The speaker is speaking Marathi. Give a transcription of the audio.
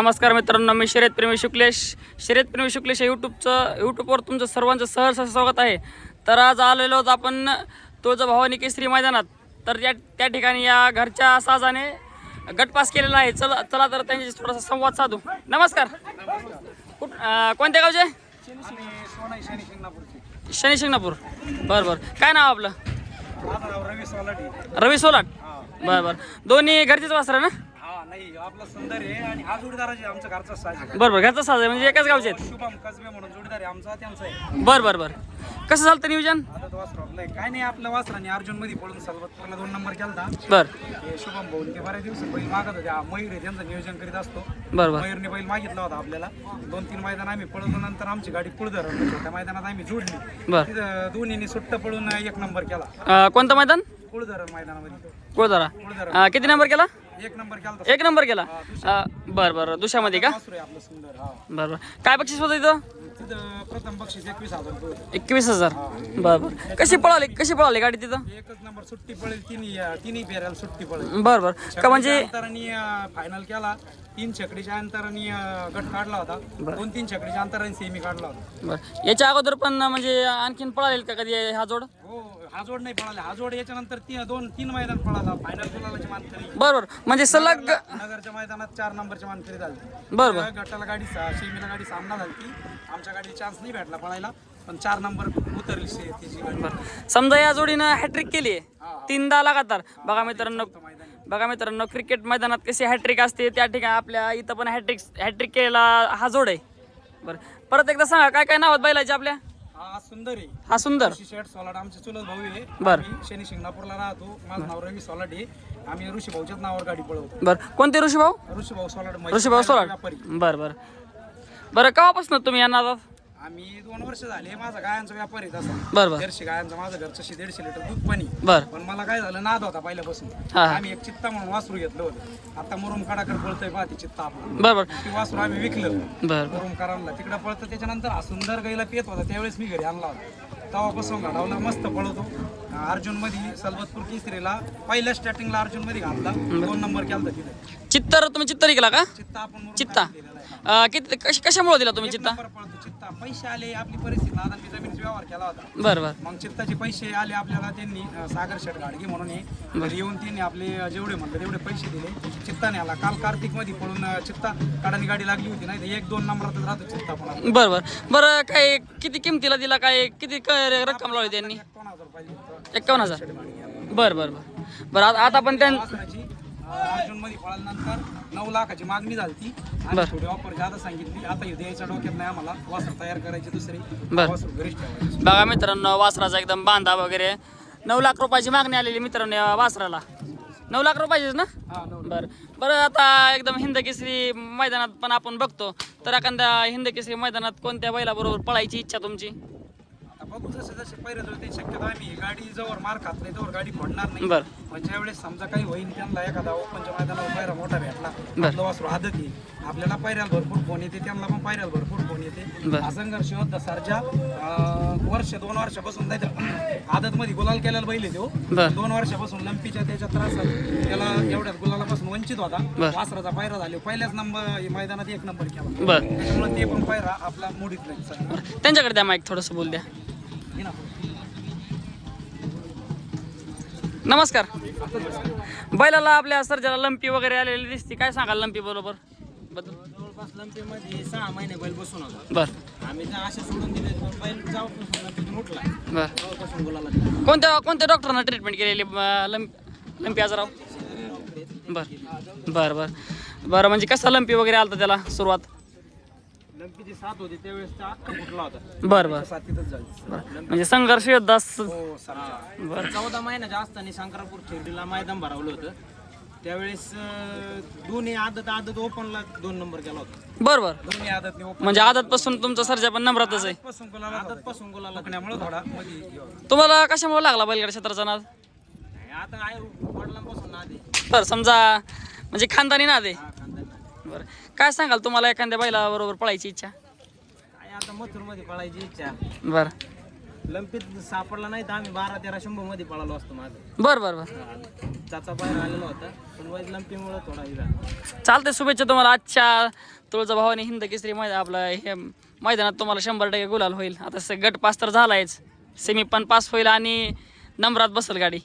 नमस्कार मित्रांनो, मी शर्यतप्रेमी शुक्लेश या यूट्यूबवर तुमचं सर्वांचं सहर्ष स्वागत आहे. तर आज आलेलो आहोत आपण तुळजाभवानी केसरी मैदानात. तर त्या ठिकाणी या घरच्या साजाने गटपास केलेला आहे. चला तर त्यांच्याशी थोडासा संवाद साधू. नमस्कार. कोणत्या गावचे? शनी शिंगणापूर. बरं. काय नाव आपलं? रवी सोलाट. बरं. दोन्ही घरचेच वासरं ना? नाही, आपला सुंदर आहे आणि हा जोडीदार आहे आमचा घरचा साज आहे. बरं. घरचा साज आहे म्हणजे एकाच गावचे आहेत. शुभम कसबे म्हणून जोडीदार आहे आमचा, त्यांचा आहे. बरं. कसं झालं नियोजन? आता वासरावलंय काय नाही, आपल्या वासराने अर्जुन मध्ये पळून सलबतपूरला 2 नंबर केलता. बरं. शुभम भाऊ ते बऱ्याच दिवस बैल मागत होते. मयूर आहे त्यांचं नियोजन करीत असतो. बरं. मयूरने बैल मागितला होता आपल्याला. 2-3 मैदान आम्ही पळवलो, नंतर आमची गाडी पुढे धरली. छोट्या मैदानात आम्ही जोडली. बरं. तिथं दोन्हीने सुट्ट पळून 1 नंबर केला. कोणतं मैदान? कुळधरण मैदानामध्ये. कुळधरा. किती नंबर केला? 1 नंबर केला. 1 नंबर केला. बरं. दुसऱ्यामध्ये का? वासरू आहे आपलं सुंदर. हा, बरं. काय बक्षीस होतं इथं? तिथं प्रथम बक्षीस 21,000 रुपये होतं. 21,000. बरं. कशी पळाली गाडी तिथं? एकच नंबर सुट्टी पळेल, तिन्ही फेऱ्याला सुट्टी पळेल. बरं. का म्हणजे अंतराने फायनल केला. 3 छकडीच्या अंतराने गट काढला होता. 2-3 छकडीच्या अंतराने सेमी काढला होता. बरं. याच्या अगोदर पण म्हणजे आणखीन पळालेल का कधी हा जोड? हो, हा जोड नाही पळाला. हा जोड याच्यानंतर 2-3 मैदान पळाला. फायनल गुलालाची मानकरी. बरं. म्हणजे सलग नगरच्या मैदानात 4 नंबरची मानकरी झाली. बरं. गटाला गाडी सेमीला गाडी सामना झाली. आमच्या गाडीला चान्स नाही भेटला पळायला, पण 4 नंबर उतरली तिची गाडी. समजा या जोडीनं हॅट्रिक केली आहे 3दा लगातार. बघा मित्रांनो, क्रिकेट मैदानात कशी हॅट्रिक असते त्या ठिकाणी आपल्या इथं पण हॅट्रिक केलेला हा जोड आहे. बरं. परत एकदा सांगा काय नाव आहेत बैलाचे आपल्या? हा सुंदर आहे. हा सुंदर. शेठ सोलाड आमचे चुलत भाऊ आहे. बरं. शनी शिंगणापूरला राहतो. माझं नाव रवी सोलाड आहे. आम्ही ऋषी भाऊच्याच नावावर गाडी पळवतो. बरं. कोणते ऋषीभाऊ? ऋषी भाऊ सोलाड. व्यापारी. बरं. केव्हापासून तुम्ही येणार? आम्ही 2 वर्ष झाले. माझा गायांचा व्यापार आहे तसा. बरं. जर्सी गायांचा. माझं घरचं 150 लिटर दूध पाणी. बरं. पण मला काय झालं, नाद होता पहिल्यापासून. आम्ही एक चित्ता म्हणून वासरू घेतलं होतं. आता मुरुम कडाकर पळतोय पहा ती चित्ता आपण. बरं. ती वासरू आम्ही विकलं. बरं. मुरुम करांना तिकडं पळतं. त्याच्यानंतर हा सुंदर गाईला पेत होता, त्यावेळेस मी घरी आणला होता. तेव्हापासून घडवला. मस्त पळवतो. अर्जुन मध्ये सलबतपूर केसरीला पहिल्या स्टार्टिंगला अर्जुन मध्ये घातला. 2 नंबर केला तिथे. तुम्ही चित्तर केला का? चित्ता आपण चित्ता किती कशामुळे दिला तुम्ही चित्ता? चित्ता पैसे आले, आपली परिस्थिती आता मी जमिनीचा व्यवहार केला होता. बरं. मग चित्ताचे पैसे आले आपल्याला. त्यांनी सागर शेठ गाडगे म्हणून घरी येऊन त्यांनी आपले जेवढे म्हणले तेवढे पैसे दिले. चित्ताने आला. काल कार्तिक मध्ये पळून चित्ता काढानी गाडी लागली होती. नाही 1-2 नंबरातच राहतो चित्ता पण. बरं. काय किती किमतीला दिला? काय किती रक्कम लावली त्यांनी? 51,000. बरं. आता पण अर्जुन मध्ये पळाल्यानंतर 9 लाखाची मागणी झाली. थोडी ऑफर जादा सांगितली. आता द्यायच्या डोक्यात नाही आम्हाला. वासर तयार करायची दुसरी. वासर घरीच ठेवायची. बघा मित्रांनो, वासराचा एकदम बांधा वगैरे 9 लाख रुपयाची मागणी आलेली मित्रांनो या वासराला. 9 लाख रुपयाचीच ना? बरं. आता एकदम हिंद केसरी मैदानात पण आपण बघतो. तर एखाद्या हिंद केसरी मैदानात कोणत्या बैलाबरोबर पळायची इच्छा तुमची? बघू जसे पैरे होते शक्यतो आम्ही गाडी जवळ मार खात नाही तोवर गाडी फोडणार नाही. बरं. म्हणजे वेळेस समजा काही होईल त्यांना एखादा ओपनच्या मैदानावर पायरा मोठा भेटला, आपलं वासरू आदत येईल. आपल्याला पायऱ्याला भरपूर फोन येते, त्यांना पण पायऱ्याला भरपूर फोन येते. हा संघर्ष होता सरजा 2 वर्षापासून नाही तर आदत मध्ये गुलाल केलेला बैल आहे तो. 2 वर्षापासून लंपीच्या त्याच्या त्रासात त्याला एवढ्याच गुलालापासून वंचित होता. वासराचा पायरा झाले पहिल्याच नंबर मैदानात 1 नंबर केला. त्याच्यामुळे ते पण पायरा आपला मोडीत नाही. त्यांच्याकडे द्या माईक थोडंसं बोल द्या. नमस्कार. बैलाला आपल्या सर्जाला लंपी वगैरे आलेली दिसते. काय सांगाल लंपी बरोबर बद्दल? जवळपास लंपीमध्ये 6 महिने बैल बसून होता. बरं. आम्ही त्या अशा सोडून दिले, बैल जाऊन तिथून उठला. बरं. बोलायला कोणत्या डॉक्टरना ट्रीटमेंट केलेली लंपी आजाराव? बरं. म्हणजे कसा लंपी वगैरे आलता त्याला सुरुवात? लंपीची 7 होती त्यावेळेस त्या अख्खा फुटला होता. बरं. साथीतच झाली. म्हणजे संघर्ष योद्धा. हो सरजा. बरं. 14 महिन्याच्या असताना शंकरापूर खेडीला मैदान भरवलं होतं. त्यावेळेस दोन्ही आदत ओपनला 2 नंबर केला होता. बरं. दोन्ही आदत म्हणजे आदत पासून तुमचा सर्जा पण नंबरातच आहे. आदत पासून गुलाला थोडा मध्ये. तुम्हाला कशामुळे लागला बैलगाडी क्षेत्राचा नाद? आता आहे वडिलांपासून नाद आहे. बरं. समजा म्हणजे खानदानी नाद आहे. खानदानी. बरं. काय सांगाल तुम्हाला एखाद्या बैलाबरोबर पळायची इच्छा? आता मथुरमध्ये पळायची इच्छा. बरं. लंपीत सापडला नाही तर आम्ही 12-13 शंभर मध्ये पळालो असतो माझं. बरं बरं बरं. त्याचा बाहेर आलेला होता पण वैज लंपीमुळे थोडा हे झाला. चालते, शुभेच्छा तुम्हाला आजच्या तुळजाभवानी हिंद केसरी मैदान आपलं हे मैदानात तुम्हाला 100% गुलाल होईल. आता गट पास तर झालायच, सेमी पण पास होईल आणि नंबरात बसेल गाडी.